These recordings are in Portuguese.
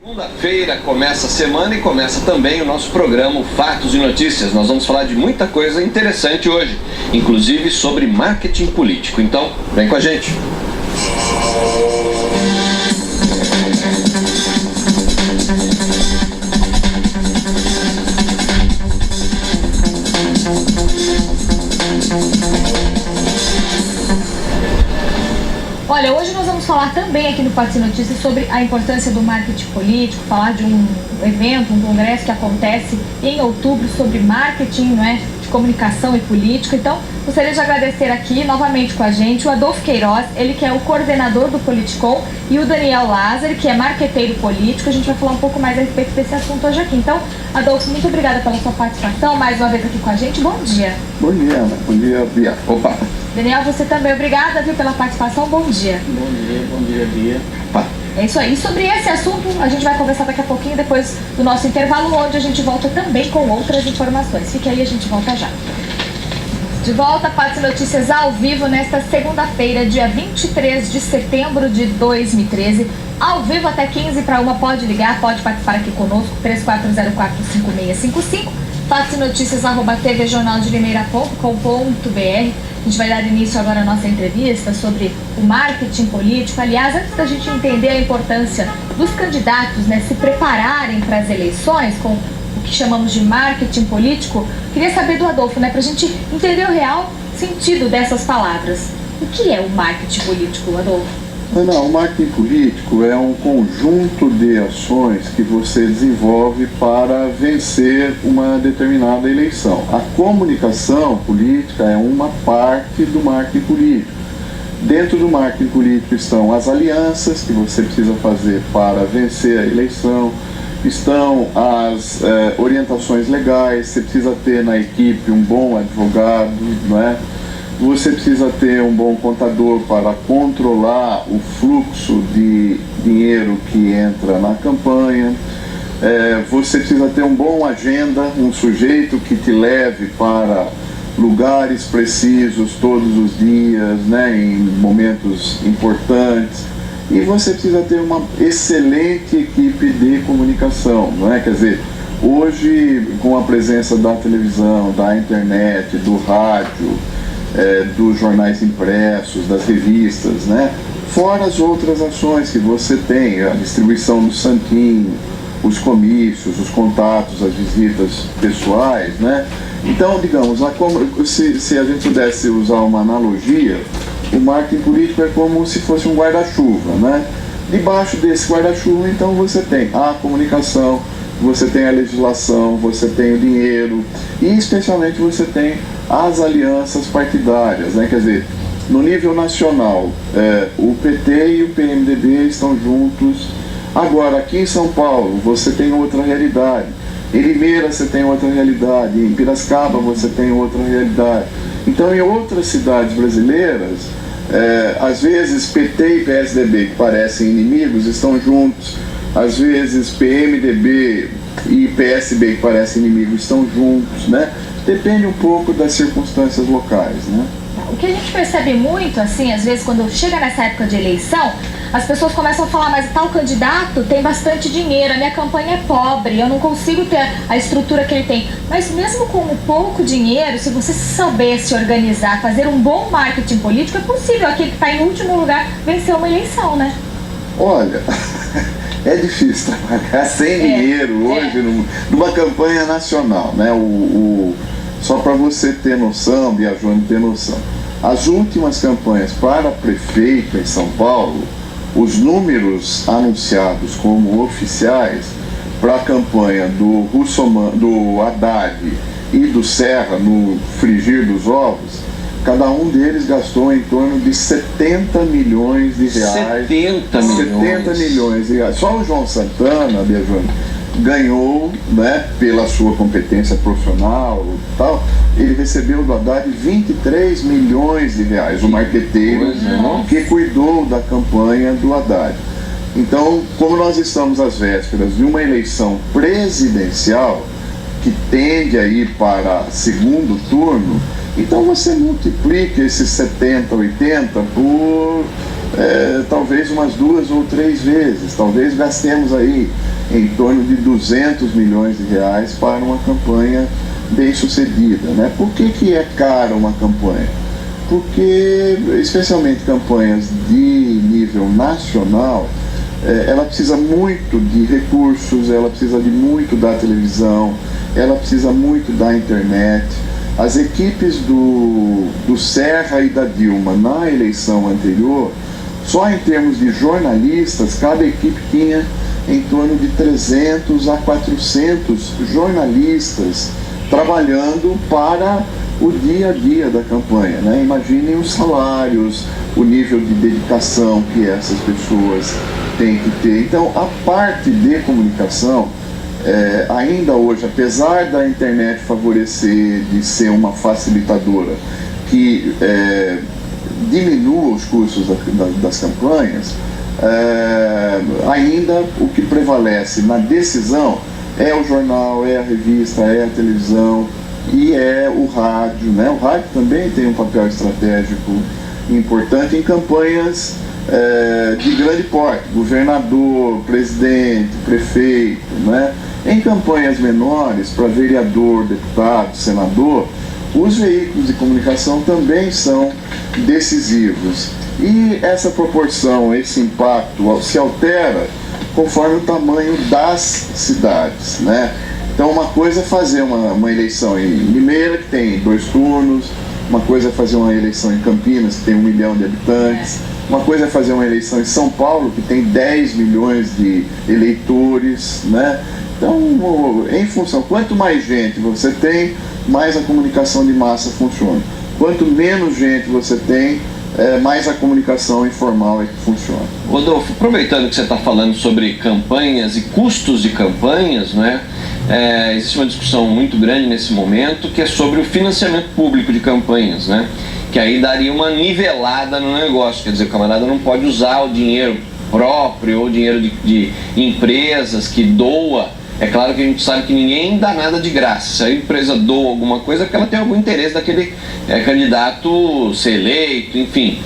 Segunda-feira começa a semana e começa também o nosso programa Fatos e Notícias. Nós vamos falar de muita coisa interessante hoje, inclusive sobre marketing político. Então, vem com a gente. Olha, hoje nós vamos falar também aqui no Fatos e Notícias sobre a importância do marketing político, falar de um evento, um congresso que acontece em outubro sobre marketing, não é, de comunicação e política. Então, gostaria de agradecer aqui novamente com a gente o Adolfo Queiroz, ele que é o coordenador do Politicom, e o Daniel Lázaro, que é marqueteiro político. A gente vai falar um pouco mais a respeito desse assunto hoje aqui. Então, Adolfo, muito obrigada pela sua participação, mais uma vez aqui com a gente. Bom dia. Bom dia, Ana. Bom dia, Bia. Opa. Daniel, você também, obrigada, viu, pela participação. Bom dia. Bom dia, Bia. Opa. É isso aí. E sobre esse assunto, a gente vai conversar daqui a pouquinho, depois do nosso intervalo, onde a gente volta também com outras informações. Fique aí, a gente volta já. De volta, Fatos e Notícias ao vivo, nesta segunda-feira, dia 23 de setembro de 2013. Ao vivo até 15:01, pode ligar, pode participar aqui conosco, 3404-5655. Fatos e Notícias, tvjornaldelimeira.com.br. A gente vai dar início agora à nossa entrevista sobre o marketing político. Aliás, antes da gente entender a importância dos candidatos, né, se prepararem para as eleições com o que chamamos de marketing político, queria saber do Adolfo, né, para a gente entender o real sentido dessas palavras. O que é o marketing político, Adolfo? Não, o marketing político é um conjunto de ações que você desenvolve para vencer uma determinada eleição. A comunicação política é uma parte do marketing político. Dentro do marketing político estão as alianças que você precisa fazer para vencer a eleição, estão as orientações legais, você precisa ter na equipe um bom advogado, não é? Você precisa ter um bom contador para controlar o fluxo de dinheiro que entra na campanha. Você precisa ter um bom agenda, um sujeito que te leve para lugares precisos todos os dias, né, em momentos importantes. E você precisa ter uma excelente equipe de comunicação, não é? Quer dizer, hoje, com a presença da televisão, da internet, do rádio, dos jornais impressos, das revistas, né? Fora as outras ações que você tem, a distribuição do santinho, os comícios, os contatos, as visitas pessoais, né? Então, digamos, se a gente pudesse usar uma analogia, o marketing político é como se fosse um guarda-chuva, né? Debaixo desse guarda-chuva, então, você tem a comunicação, você tem a legislação, você tem o dinheiro e, especialmente, você tem as alianças partidárias, né? Quer dizer, no nível nacional, o PT e o PMDB estão juntos. Agora, aqui em São Paulo, você tem outra realidade. Em Limeira, você tem outra realidade. Em Piracicaba, você tem outra realidade. Então, em outras cidades brasileiras, às vezes PT e PSDB, que parecem inimigos, estão juntos. Às vezes PMDB e PSB, que parecem inimigos, estão juntos, né? Depende um pouco das circunstâncias locais, né? O que a gente percebe muito, assim, às vezes quando chega nessa época de eleição, as pessoas começam a falar, mas tal candidato tem bastante dinheiro, a minha campanha é pobre, eu não consigo ter a estrutura que ele tem. Mas mesmo com pouco dinheiro, se você souber se organizar, fazer um bom marketing político, é possível aquele que está em último lugar vencer uma eleição, né? Olha, é difícil trabalhar sem dinheiro hoje numa campanha nacional, né? Só para você ter noção, Biajone, ter noção, as últimas campanhas para prefeito em São Paulo, os números anunciados como oficiais para a campanha do Haddad e do Serra no frigir dos ovos, cada um deles gastou em torno de 70 milhões de reais. 70 milhões de reais. Só o João Santana, Biajone, ganhou, né, pela sua competência profissional e tal, ele recebeu do Haddad 23 milhões de reais, o marqueteiro que cuidou da campanha do Haddad. Então, como nós estamos às vésperas de uma eleição presidencial que tende a ir para segundo turno, então você multiplica esses 70, 80 por talvez umas 2 ou 3 vezes. Talvez gastemos aí em torno de 200 milhões de reais para uma campanha bem sucedida, né? Por que é cara uma campanha? Porque, especialmente campanhas de nível nacional, ela precisa muito de recursos, ela precisa de muito da televisão, ela precisa muito da internet. As equipes do Serra e da Dilma na eleição anterior, só em termos de jornalistas, cada equipe tinha em torno de 300 a 400 jornalistas trabalhando para o dia a dia da campanha, né? Imaginem os salários, o nível de dedicação que essas pessoas têm que ter. Então, a parte de comunicação, ainda hoje, apesar da internet favorecer, de ser uma facilitadora que diminua os custos das campanhas, ainda o que prevalece na decisão é o jornal, é a revista, é a televisão e é o rádio, né? O rádio também tem um papel estratégico importante em campanhas de grande porte, governador, presidente, prefeito, né? Em campanhas menores, para vereador, deputado, senador, os veículos de comunicação também são decisivos. E essa proporção, esse impacto se altera conforme o tamanho das cidades, né? Então, uma coisa é fazer uma eleição em Limeira, que tem 2 turnos, uma coisa é fazer uma eleição em Campinas, que tem 1 milhão de habitantes, uma coisa é fazer uma eleição em São Paulo, que tem 10 milhões de eleitores, né? Então, em função, quanto mais gente você tem, mais a comunicação de massa funciona. Quanto menos gente você tem, mais a comunicação informal é que funciona. Rodolfo, aproveitando que você está falando sobre campanhas e custos de campanhas, né? Existe uma discussão muito grande nesse momento que é sobre o financiamento público de campanhas, né? Que aí daria uma nivelada no negócio, quer dizer, o camarada não pode usar o dinheiro próprio ou dinheiro de empresas que doa. É claro que a gente sabe que ninguém dá nada de graça. Se a empresa doa alguma coisa é porque ela tem algum interesse daquele candidato ser eleito, enfim,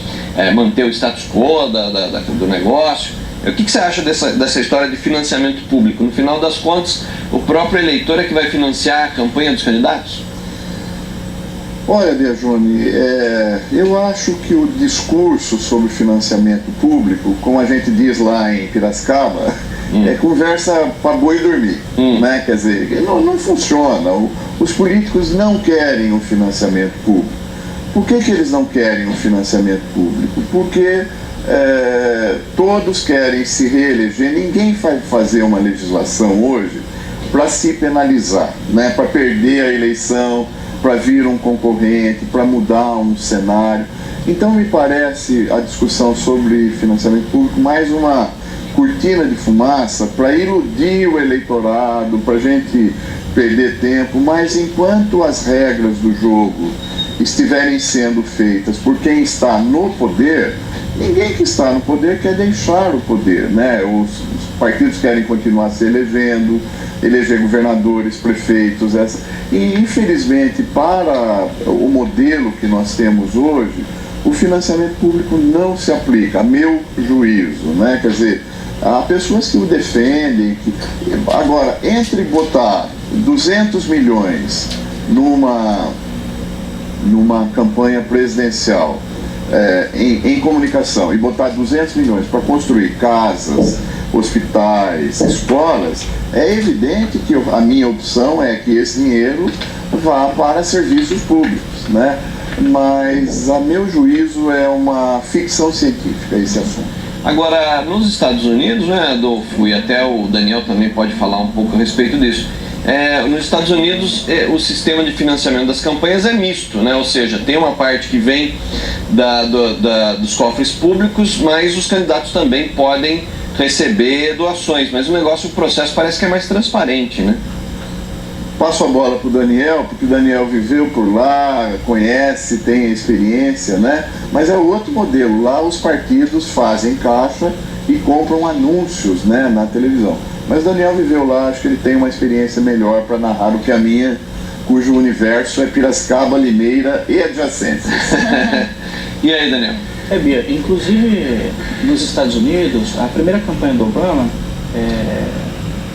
manter o status quo do negócio. O que você acha dessa história de financiamento público? No final das contas, o próprio eleitor é que vai financiar a campanha dos candidatos? Olha, Biagione, eu acho que o discurso sobre financiamento público, como a gente diz lá em Piracicaba, é conversa para boi dormir, né? Quer dizer, não funciona. Os políticos não querem um financiamento público. Por que eles não querem um financiamento público? Porque todos querem se reeleger. Ninguém vai fazer uma legislação hoje para se penalizar, né? Para perder a eleição, para vir um concorrente, para mudar um cenário. Então, me parece a discussão sobre financiamento público mais uma cortina de fumaça para iludir o eleitorado, para a gente perder tempo, mas enquanto as regras do jogo estiverem sendo feitas por quem está no poder, ninguém que está no poder quer deixar o poder, né? Os partidos querem continuar se elegendo, eleger governadores, prefeitos, e infelizmente para o modelo que nós temos hoje, o financiamento público não se aplica, a meu juízo, né? Quer dizer, há pessoas que o defendem. Agora, entre botar 200 milhões numa campanha presidencial em comunicação e botar 200 milhões para construir casas, hospitais, escolas, é evidente que a minha opção é que esse dinheiro vá para serviços públicos, né? Mas, a meu juízo, é uma ficção científica esse assunto. Agora, nos Estados Unidos, né, Adolfo, e até o Daniel também pode falar um pouco a respeito disso, nos Estados Unidos o sistema de financiamento das campanhas é misto, né? Ou seja, tem uma parte que vem dos cofres públicos, mas os candidatos também podem receber doações, mas o processo parece que é mais transparente, né? Passo a bola para o Daniel, porque o Daniel viveu por lá, conhece, tem experiência, né? Mas é outro modelo. Lá os partidos fazem caixa e compram anúncios, né, na televisão. Mas o Daniel viveu lá, acho que ele tem uma experiência melhor para narrar do que a minha, cujo universo é Piracicaba, Limeira e adjacências. E aí, Daniel? Bia, inclusive nos Estados Unidos, a primeira campanha do Obama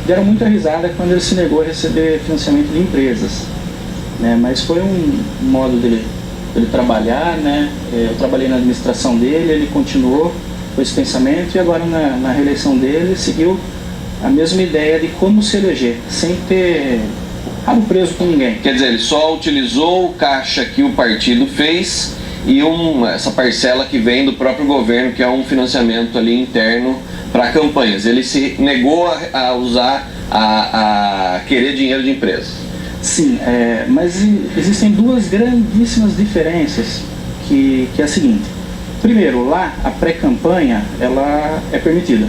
deram muita risada quando ele se negou a receber financiamento de empresas, né? Mas foi um modo dele trabalhar, né? Eu trabalhei na administração dele, ele continuou com esse pensamento e agora na reeleição dele seguiu a mesma ideia de como se eleger, sem ter rabo preso com ninguém. Quer dizer, ele só utilizou o caixa que o partido fez e essa parcela que vem do próprio governo, que é um financiamento ali interno para campanhas. Ele se negou a usar, a querer dinheiro de empresa. Sim, mas existem duas grandíssimas diferenças, que é a seguinte. Primeiro, lá a pré-campanha ela é permitida.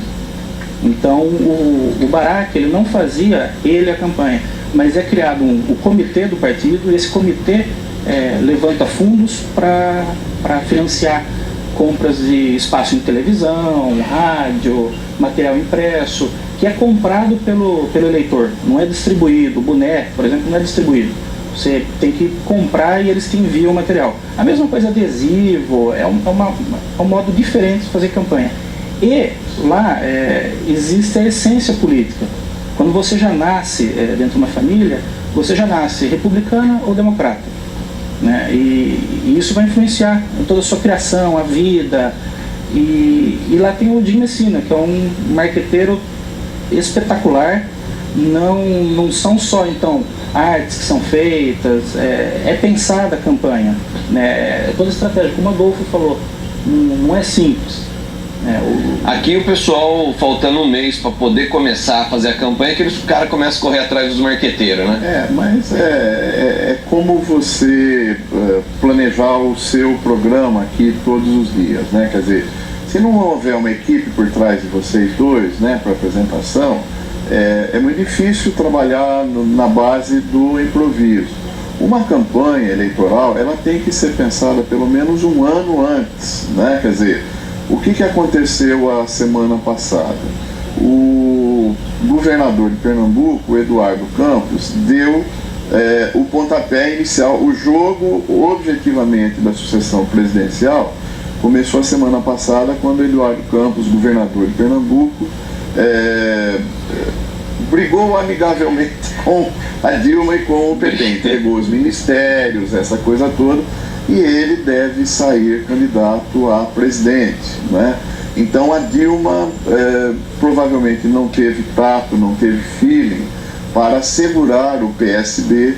Então o Barak ele não fazia a campanha, mas é criado o comitê do partido, e esse comitê levanta fundos para financiar compras de espaço em televisão, rádio, material impresso, que é comprado pelo eleitor, não é distribuído. O boneco, por exemplo, não é distribuído. Você tem que comprar e eles te enviam o material. A mesma coisa adesivo, é um modo diferente de fazer campanha. E lá existe a essência política. Quando você já nasce dentro de uma família, você já nasce republicana ou democrata, né? E isso vai influenciar em toda a sua criação, a vida. E lá tem o Jim Messina, que é um marqueteiro espetacular. Não são só, então, artes que são feitas, é pensada a campanha, né? Toda a estratégia, como o Adolfo falou, não é simples. Aqui o pessoal, faltando um mês para poder começar a fazer a campanha, que o cara começa a correr atrás dos marqueteiros, né? Mas é como você planejar o seu programa aqui todos os dias, né? Quer dizer, se não houver uma equipe por trás de vocês dois, né, para apresentação, é muito difícil trabalhar na base do improviso. Uma campanha eleitoral, ela tem que ser pensada pelo menos um ano antes, né? Quer dizer, o que aconteceu a semana passada? O governador de Pernambuco, Eduardo Campos, deu o pontapé inicial. O jogo, objetivamente, da sucessão presidencial começou a semana passada, quando Eduardo Campos, governador de Pernambuco, brigou amigavelmente com a Dilma e com o PT, entregou os ministérios, essa coisa toda, e ele deve sair candidato a presidente, né? Então a Dilma provavelmente não teve tato, não teve feeling para segurar o PSD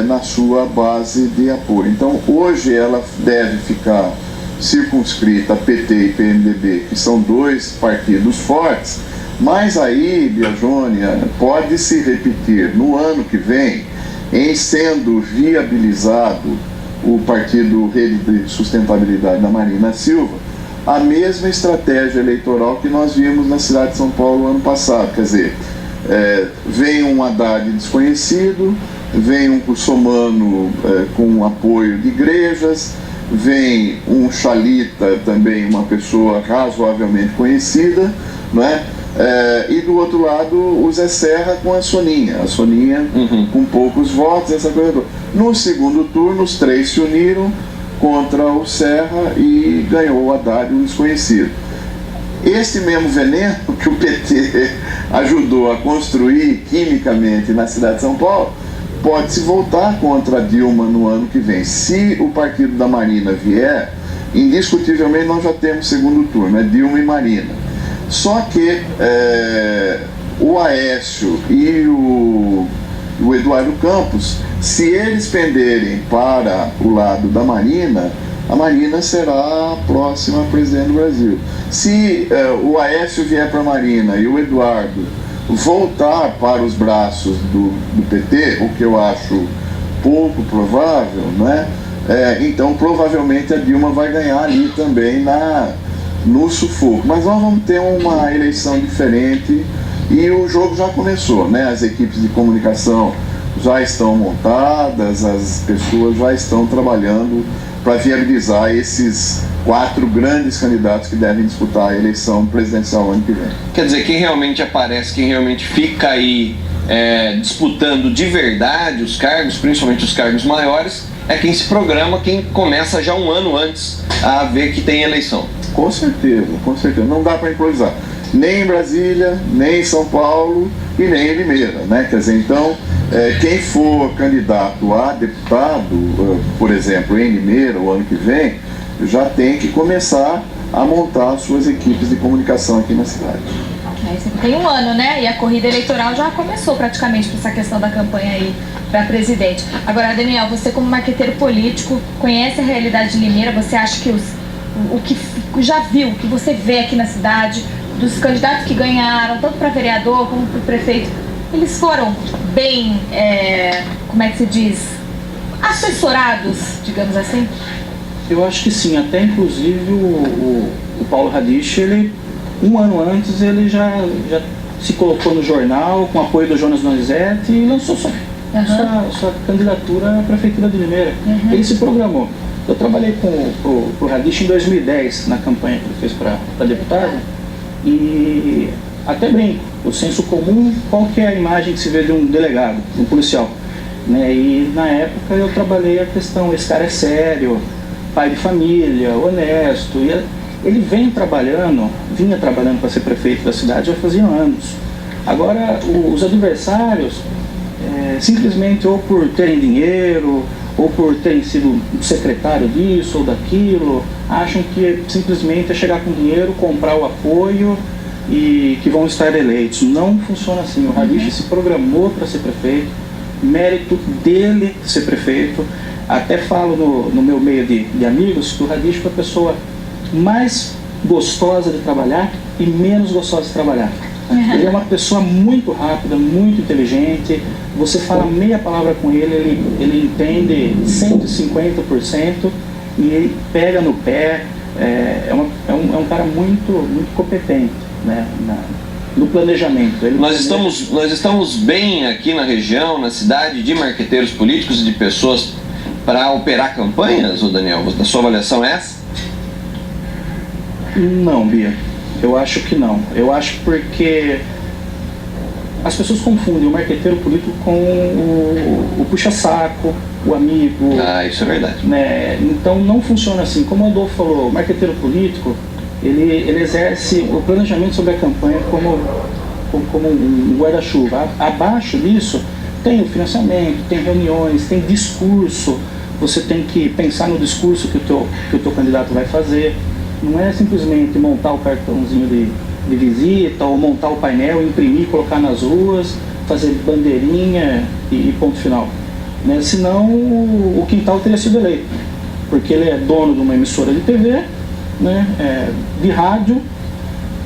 na sua base de apoio. Então hoje ela deve ficar circunscrita a PT e PMDB, que são dois partidos fortes, mas aí, Biagione, pode se repetir no ano que vem, em sendo viabilizado o partido Rede de Sustentabilidade da Marina Silva, a mesma estratégia eleitoral que nós vimos na cidade de São Paulo ano passado. Quer dizer, vem um Haddad desconhecido, vem um Russomano com apoio de igrejas, vem um Chalita, também uma pessoa razoavelmente conhecida, né? E do outro lado o Zé Serra com a Soninha com poucos votos, essa coisa toda. No segundo turno os três se uniram contra o Serra e ganhou o Haddad, um desconhecido. Esse mesmo veneno que o PT ajudou a construir quimicamente na cidade de São Paulo pode se voltar contra a Dilma no ano que vem. Se o partido da Marina vier, indiscutivelmente nós já temos segundo turno, Dilma e Marina. Só que o Aécio e o Eduardo Campos, se eles penderem para o lado da Marina, a Marina será a próxima presidente do Brasil. Se o Aécio vier para a Marina e o Eduardo voltar para os braços do PT, o que eu acho pouco provável, né? Então provavelmente a Dilma vai ganhar ali também no sufoco. Mas nós vamos ter uma eleição diferente e o jogo já começou, né? As equipes de comunicação já estão montadas, as pessoas já estão trabalhando para viabilizar esses 4 grandes candidatos que devem disputar a eleição presidencial ano que vem. Quer dizer, quem realmente aparece, quem realmente fica aí disputando de verdade os cargos, principalmente os cargos maiores, é quem se programa, quem começa já um ano antes a ver que tem eleição. Com certeza, não dá para improvisar. nem em Brasília, nem em São Paulo e nem em Limeira, né? Quer dizer, então, quem for candidato a deputado, por exemplo, em Limeira o ano que vem, já tem que começar a montar suas equipes de comunicação aqui na cidade. Tem um ano, né? E a corrida eleitoral já começou praticamente com essa questão da campanha aí para presidente. Agora, Daniel, você como marqueteiro político, conhece a realidade de Limeira, você acha que o que já viu, o que você vê aqui na cidade, dos candidatos que ganharam, tanto para vereador como para o prefeito, eles foram bem, como é que se diz, assessorados, digamos assim? Eu acho que sim, até inclusive o Paulo Radiche, ele, um ano antes, ele já se colocou no jornal, com apoio do Jonas Donizete, e lançou sua candidatura à Prefeitura de Limeira. Ele se programou. Eu trabalhei com o Radiche em 2010, na campanha que ele fez para deputado, e até brinco, o senso comum, qual que é a imagem que se vê de um delegado, de um policial? Né? E na época eu trabalhei a questão, esse cara é sério, pai de família, honesto, e ele vinha trabalhando para ser prefeito da cidade já fazia anos. Agora, os adversários, simplesmente ou por terem dinheiro, ou por terem sido secretário disso ou daquilo, acham que simplesmente é chegar com dinheiro, comprar o apoio e que vão estar eleitos. Não funciona assim. O Radiche se programou para ser prefeito, mérito dele ser prefeito. Até falo no meu meio de amigos que o Radiche foi a pessoa mais gostosa de trabalhar e menos gostosa de trabalhar. Ele é uma pessoa muito rápida, muito inteligente. Você fala meia palavra com ele entende 150% e ele pega no pé. É um cara muito competente, né, no planejamento. Nós estamos bem aqui na região, na cidade, de marqueteiros políticos e de pessoas para operar campanhas, ô Daniel? A sua avaliação é essa? Não, Bia. Eu acho que não. Eu acho porque as pessoas confundem o marqueteiro político com o puxa-saco, o amigo. Ah, isso é verdade. Né? Então não funciona assim. Como o Adolfo falou, o marqueteiro político, ele exerce o planejamento sobre a campanha como um guarda-chuva. Abaixo disso tem o financiamento, tem reuniões, tem discurso. Você tem que pensar no discurso que o teu candidato vai fazer. Não é simplesmente montar o cartãozinho de visita ou montar o painel, imprimir, colocar nas ruas, fazer bandeirinha e ponto final. Né? Senão o Quintal teria sido eleito, porque ele é dono de uma emissora de TV, né? De rádio,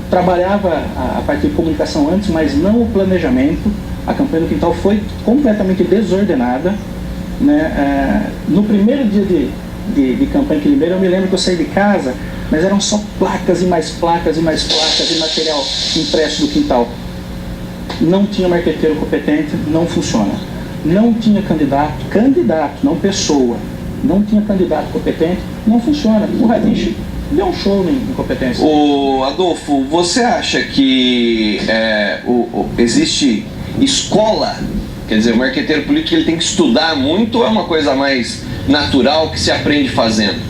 trabalhava a parte de comunicação antes, mas não o planejamento. A campanha do Quintal foi completamente desordenada. Né? No primeiro dia de campanha em Limeira, eu me lembro que eu saí de casa, mas eram só placas e mais placas e mais placas e material impresso do Quintal. Não tinha marqueteiro competente, não funciona. Não tinha candidato, não pessoa. Não tinha candidato competente, não funciona. O Radiche deu um show em competência. Ô Adolfo, você acha que existe escola? Quer dizer, o marqueteiro político ele tem que estudar muito ou é uma coisa mais natural que se aprende fazendo?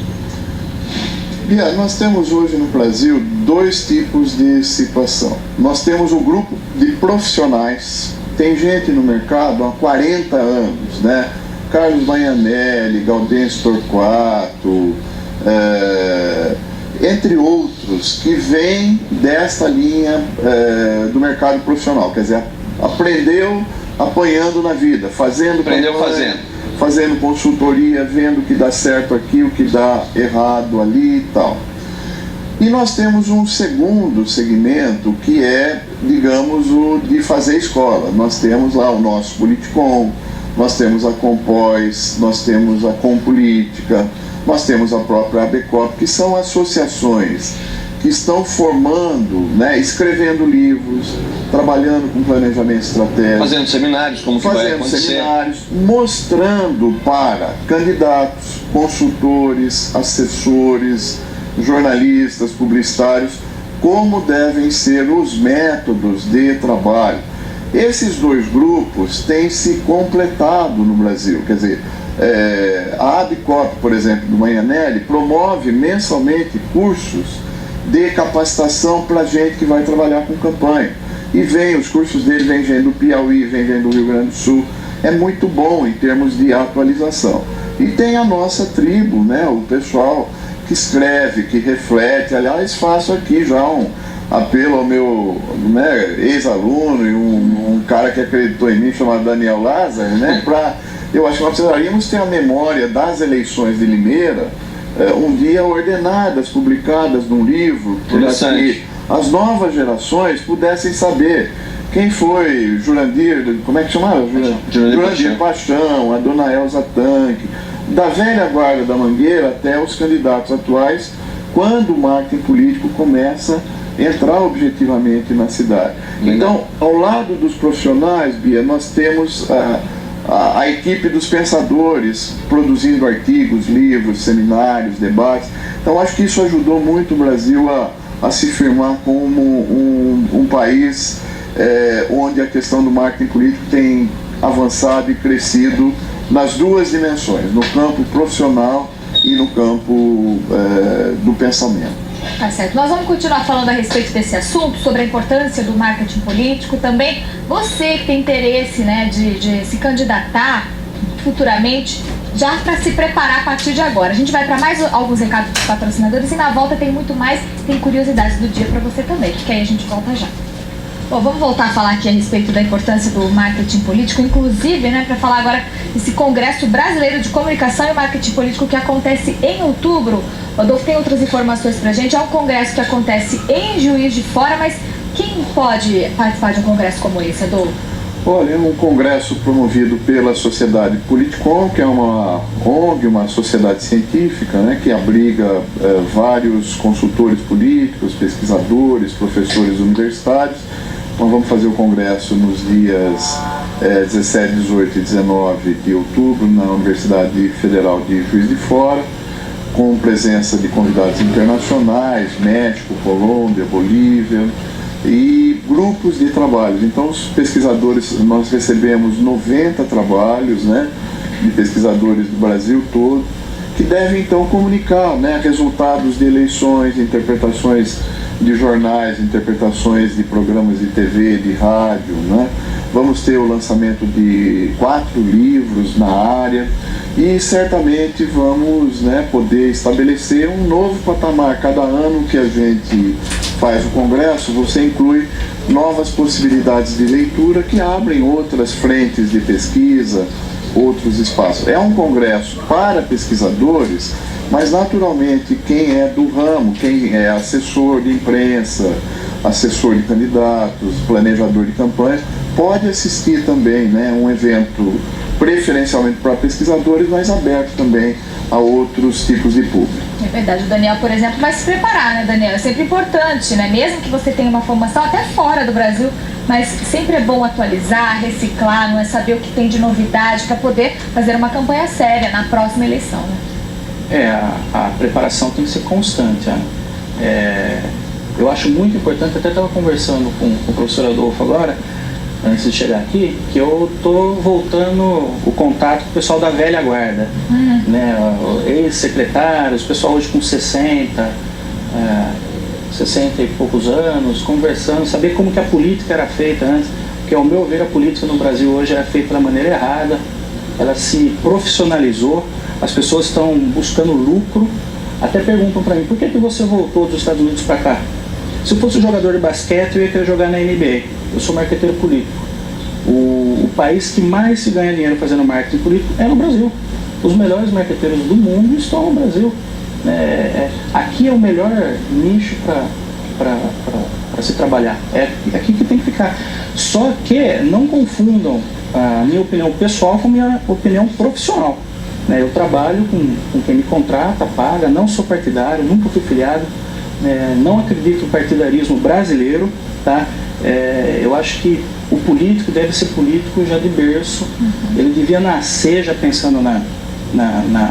Bia, nós temos hoje no Brasil dois tipos de situação. Nós temos o grupo de profissionais, tem gente no mercado há 40 anos, né? Carlos Magnanelli, Gaudêncio Torquato, entre outros, que vêm desta linha do mercado profissional, quer dizer, aprendeu apanhando na vida, fazendo consultoria, vendo o que dá certo aqui, o que dá errado ali e tal. E nós temos um segundo segmento que é, digamos, o de fazer escola. Nós temos lá o nosso Politicom, nós temos a Compós, nós temos a Compolítica, nós temos a própria ABCOP, que são associações que estão formando, né, escrevendo livros, trabalhando com planejamento estratégico, fazendo seminários, como que vai acontecer, mostrando para candidatos, consultores, assessores, jornalistas, publicitários, como devem ser os métodos de trabalho. Esses dois grupos têm se completado no Brasil, quer dizer, a ABCOP, por exemplo, do Magnanelli, promove mensalmente cursos dê capacitação para gente que vai trabalhar com campanha. E os cursos dele vêm gente do Piauí, vêm gente do Rio Grande do Sul. É muito bom em termos de atualização. E tem a nossa tribo, né, o pessoal que escreve, que reflete. Aliás, faço aqui já um apelo ao meu, né, ex-aluno e um cara que acreditou em mim, chamado Daniel Lázaro, né, eu acho que nós precisaríamos ter a memória das eleições de Limeira um dia ordenadas, publicadas num livro, para que as novas gerações pudessem saber quem foi Jurandir, como é que chamava? Jurandir Paixão, a dona Elza Tanque, da velha guarda da Mangueira até os candidatos atuais, quando o marketing político começa a entrar objetivamente na cidade. Então, ao lado dos profissionais, Bia, nós temos a equipe dos pensadores produzindo artigos, livros, seminários, debates. Então, acho que isso ajudou muito o Brasil a se firmar como um país onde a questão do marketing político tem avançado e crescido nas duas dimensões, no campo profissional e no campo do pensamento. Tá certo. Nós vamos continuar falando a respeito desse assunto, sobre a importância do marketing político. Também você que tem interesse, né, de se candidatar futuramente, já para se preparar a partir de agora. A gente vai para mais alguns recados dos patrocinadores e na volta tem muito mais, tem curiosidades do dia para você também, que aí a gente volta já. Bom, vamos voltar a falar aqui a respeito da importância do marketing político, inclusive, né, para falar agora desse Congresso Brasileiro de Comunicação e Marketing Político que acontece em outubro. Rodolfo, tem outras informações pra gente? É um congresso que acontece em Juiz de Fora, mas quem pode participar de um congresso como esse, Rodolfo? Olha, é um congresso promovido pela Sociedade Politicom, que é uma ONG, uma sociedade científica, né, que abriga vários consultores políticos, pesquisadores, professores universitários. Nós vamos fazer o congresso nos dias 17, 18 e 19 de outubro na Universidade Federal de Juiz de Fora, com presença de convidados internacionais, México, Colômbia, Bolívia e grupos de trabalhos. Então, os pesquisadores, nós recebemos 90 trabalhos, né, de pesquisadores do Brasil todo, que devem então comunicar, né, resultados de eleições, interpretações de jornais, interpretações de programas de TV, de rádio, né? Vamos ter o lançamento de 4 livros na área e certamente vamos, né, poder estabelecer um novo patamar. Cada ano que a gente faz o congresso, você inclui novas possibilidades de leitura que abrem outras frentes de pesquisa, outros espaços. É um congresso para pesquisadores, mas naturalmente quem é do ramo, quem é assessor de imprensa, assessor de candidatos, planejador de campanha, pode assistir também, né, um evento preferencialmente para pesquisadores, mas aberto também a outros tipos de público. É verdade, o Daniel, por exemplo, vai se preparar, né, Daniel? É sempre importante, né? Mesmo que você tenha uma formação até fora do Brasil, mas sempre é bom atualizar, reciclar, não é, saber o que tem de novidade para poder fazer uma campanha séria na próxima eleição, né? A preparação tem que ser constante. Eu acho muito importante, até estava conversando com o professor Adolfo agora, antes de chegar aqui, que eu estou voltando o contato com o pessoal da velha guarda, né, ex-secretários, pessoal hoje com 60 e poucos anos, conversando, saber como que a política era feita antes, porque ao meu ver a política no Brasil hoje é feita da maneira errada, ela se profissionalizou, as pessoas estão buscando lucro, até perguntam para mim, por que você voltou dos Estados Unidos para cá? Se eu fosse jogador de basquete, eu ia querer jogar na NBA. Eu sou marqueteiro político. O país que mais se ganha dinheiro fazendo marketing político é no Brasil. Os melhores marqueteiros do mundo estão no Brasil. Aqui é o melhor nicho para se trabalhar. É aqui que tem que ficar. Só que não confundam a minha opinião pessoal com a minha opinião profissional. Eu trabalho com quem me contrata, paga, não sou partidário, nunca fui filiado. Não acredito no partidarismo brasileiro, tá? Eu acho que o político deve ser político já de berço, ele devia nascer já pensando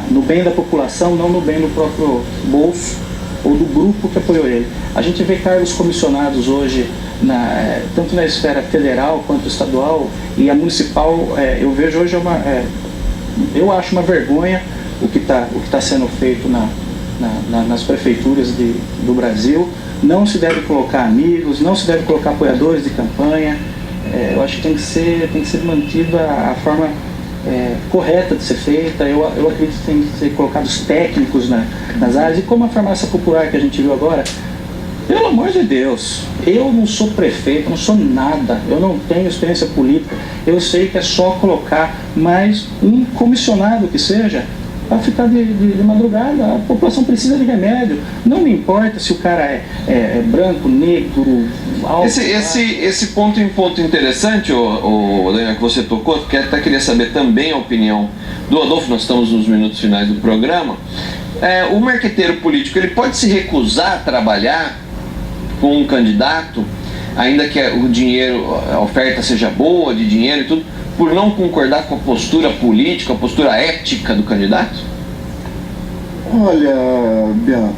no bem da população, não no bem do próprio bolso ou do grupo que apoiou ele. A gente vê cargos comissionados hoje, tanto na esfera federal quanto estadual e a municipal, eu vejo hoje eu acho uma vergonha o que tá sendo feito nas prefeituras do Brasil, não se deve colocar amigos, não se deve colocar apoiadores de campanha. Eu acho que tem que ser mantida a forma correta de ser feita. Eu acredito que tem que ser colocados técnicos nas áreas. E como a farmácia popular que a gente viu agora, pelo amor de Deus, eu não sou prefeito, não sou nada, eu não tenho experiência política. Eu sei que é só colocar mais um comissionado que seja para ficar de madrugada. A população precisa de remédio. Não me importa se o cara é branco, negro, alto. Esse ponto é um ponto interessante, Daniel, que você tocou, porque até queria saber também a opinião do Adolfo. Nós estamos nos minutos finais do programa. O marqueteiro político, ele pode se recusar a trabalhar com um candidato, ainda que o dinheiro, a oferta seja boa de dinheiro e tudo, por não concordar com a postura política, a postura ética do candidato? Olha, Bianca,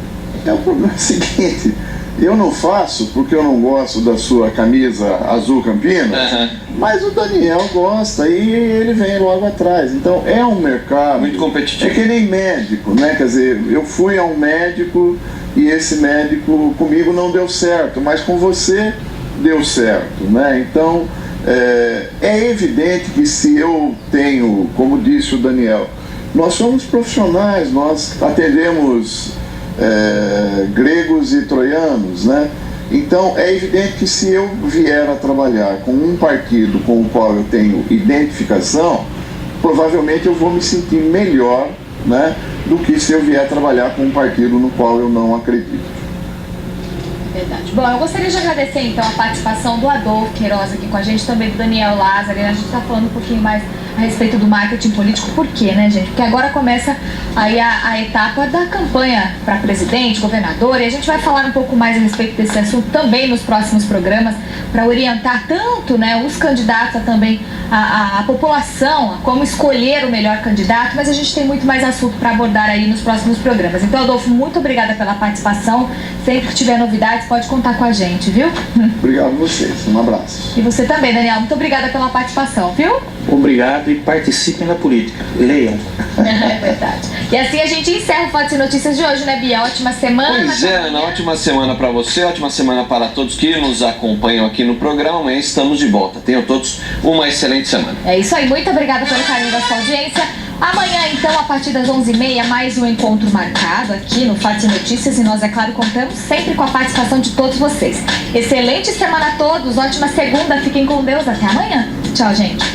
o problema é o seguinte: eu não faço porque eu não gosto da sua camisa azul Campinas, mas o Daniel gosta e ele vem logo atrás. Então é um mercado muito competitivo. É que nem médico, né? Quer dizer, eu fui a um médico e esse médico comigo não deu certo, mas com você deu certo, né? Então é evidente que se eu tenho, como disse o Daniel, nós somos profissionais, nós atendemos gregos e troianos, né? Então é evidente que se eu vier a trabalhar com um partido com o qual eu tenho identificação, provavelmente eu vou me sentir melhor, né, do que se eu vier trabalhar com um partido no qual eu não acredito. Verdade. Bom, eu gostaria de agradecer então a participação do Adolfo Queiroz aqui com a gente, também do Daniel Lázaro. A gente está falando um pouquinho mais a respeito do marketing político. Por quê, né, gente? Porque agora começa aí a etapa da campanha para presidente, governador, e a gente vai falar um pouco mais a respeito desse assunto também nos próximos programas, para orientar tanto, né, os candidatos a também a população a como escolher o melhor candidato, mas a gente tem muito mais assunto para abordar aí nos próximos programas. Então, Adolfo, muito obrigada pela participação. Sempre que tiver novidades, pode contar com a gente, viu? Obrigado a vocês, um abraço. E você também, Daniel, muito obrigada pela participação, viu? Obrigado e participem da política. Leiam. É verdade. E assim a gente encerra o Fatos e Notícias de hoje, né, Bia? Ótima semana. Pois é, Ana, ótima semana para você, ótima semana para todos que nos acompanham aqui no programa. Amanhã estamos de volta. Tenham todos uma excelente semana. É isso aí, muito obrigada pelo carinho da sua audiência. Amanhã, então, a partir das 11h30, mais um encontro marcado aqui no Fatos e Notícias. E nós, é claro, contamos sempre com a participação de todos vocês. Excelente semana a todos, ótima segunda, fiquem com Deus, até amanhã. Tchau, gente.